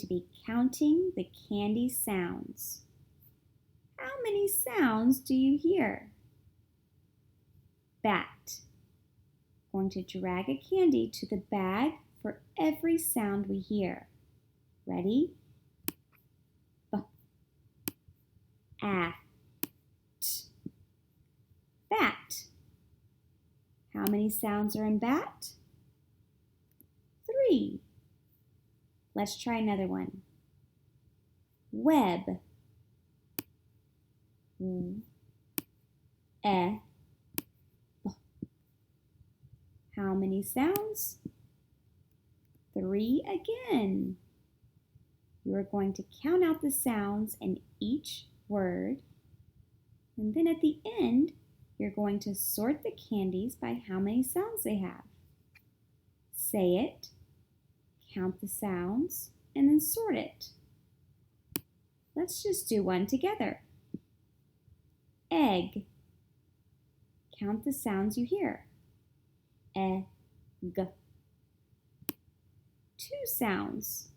to be counting the candy sounds. How many sounds do you hear? Bat. Going to drag a candy to the bag for every sound we hear. Ready? B, at, bat. How many sounds are in bat? 3. Let's try another one. Web. W, e, b. How many sounds? 3 again. You are going to count out the sounds in each word, and then at the end, you're going to sort the candies by how many sounds they have. Say it, count the sounds, and then sort it. Let's just do one together. Egg. Count the sounds you hear. E, g. 2 sounds.